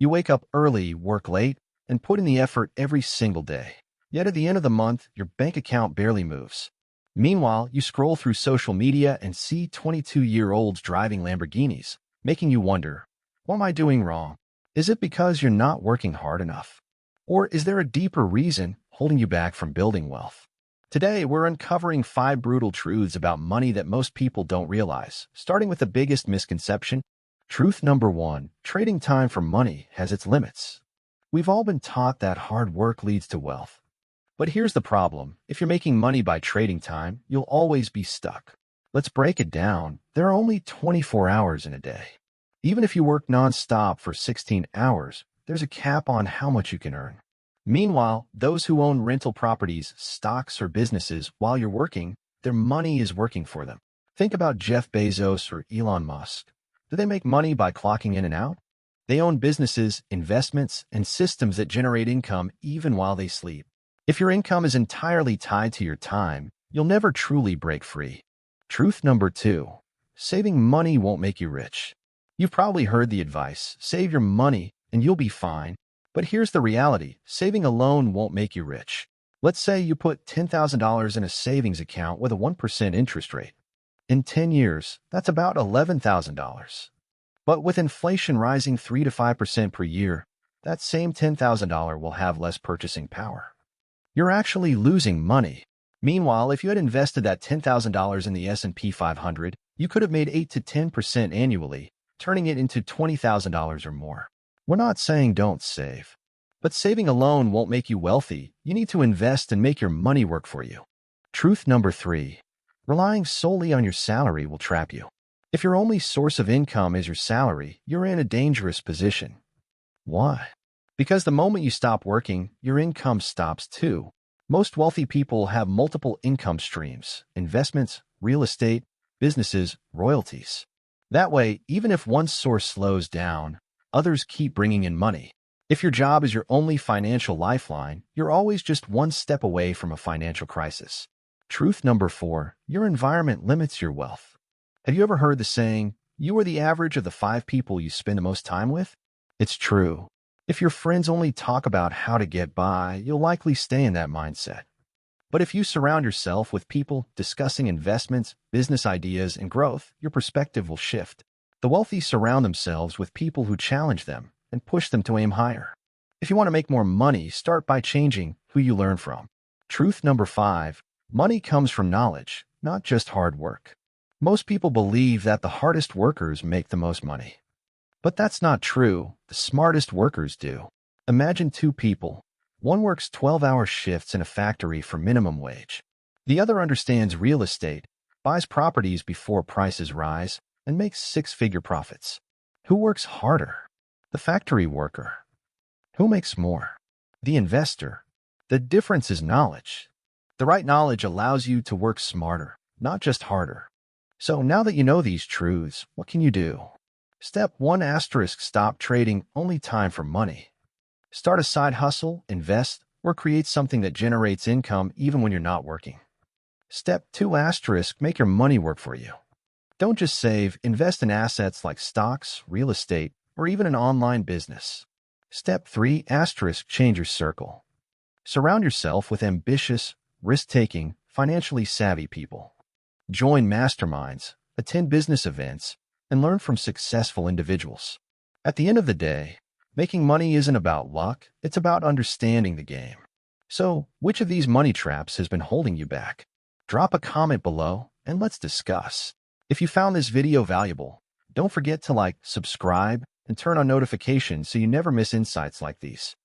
You wake up early, work late, and put in the effort every single day. Yet at the end of the month, your bank account barely moves. Meanwhile, you scroll through social media and see 22-year-olds driving Lamborghinis, making you wonder, what am I doing wrong? Is it because you're not working hard enough? Or is there a deeper reason holding you back from building wealth? Today, we're uncovering 5 brutal truths about money that most people don't realize, starting with the biggest misconception. Truth number 1, trading time for money has its limits. We've all been taught that hard work leads to wealth. But here's the problem. If you're making money by trading time, you'll always be stuck. Let's break it down. There are only 24 hours in a day. Even if you work non-stop for 16 hours, there's a cap on how much you can earn. Meanwhile, those who own rental properties, stocks, or businesses while you're working, their money is working for them. Think about Jeff Bezos or Elon Musk. Do they make money by clocking in and out? They own businesses, investments, and systems that generate income even while they sleep. If your income is entirely tied to your time, you'll never truly break free. Truth number 2, saving money won't make you rich. You've probably heard the advice, save your money and you'll be fine. But here's the reality, saving alone won't make you rich. Let's say you put $10,000 in a savings account with a 1% interest rate. In 10 years, that's about $11,000. But with inflation rising 3 to 5% per year, that same $10,000 will have less purchasing power. You're actually losing money. Meanwhile, if you had invested that $10,000 in the S&P 500, you could have made 8 to 10% annually, turning it into $20,000 or more. We're not saying don't save. But saving alone won't make you wealthy. You need to invest and make your money work for you. Truth number 3, relying solely on your salary will trap you. If your only source of income is your salary, you're in a dangerous position. Why? Because the moment you stop working, your income stops too. Most wealthy people have multiple income streams, investments, real estate, businesses, royalties. That way, even if one source slows down, others keep bringing in money. If your job is your only financial lifeline, you're always just one step away from a financial crisis. Truth number 4, your environment limits your wealth. Have you ever heard the saying, you are the average of the 5 people you spend the most time with? It's true. If your friends only talk about how to get by, you'll likely stay in that mindset. But if you surround yourself with people discussing investments, business ideas, and growth, your perspective will shift. The wealthy surround themselves with people who challenge them and push them to aim higher. If you want to make more money, start by changing who you learn from. Truth number 5, money comes from knowledge, not just hard work. Most people believe that the hardest workers make the most money. But that's not true. The smartest workers do. Imagine 2 people. One works 12-hour shifts in a factory for minimum wage. The other understands real estate, buys properties before prices rise, and makes 6-figure profits. Who works harder? The factory worker. Who makes more? The investor. The difference is knowledge. The right knowledge allows you to work smarter, not just harder. So now that you know these truths, what can you do? Step 1 *, stop trading only time for money. Start a side hustle, invest, or create something that generates income even when you're not working. Step 2 *, make your money work for you. Don't just save, invest in assets like stocks, real estate, or even an online business. Step 3 *, change your circle. Surround yourself with ambitious, risk-taking, financially savvy people. Join masterminds, attend business events, and learn from successful individuals. At the end of the day, making money isn't about luck, it's about understanding the game. So, which of these money traps has been holding you back? Drop a comment below and let's discuss. If you found this video valuable, don't forget to like, subscribe, and turn on notifications so you never miss insights like these.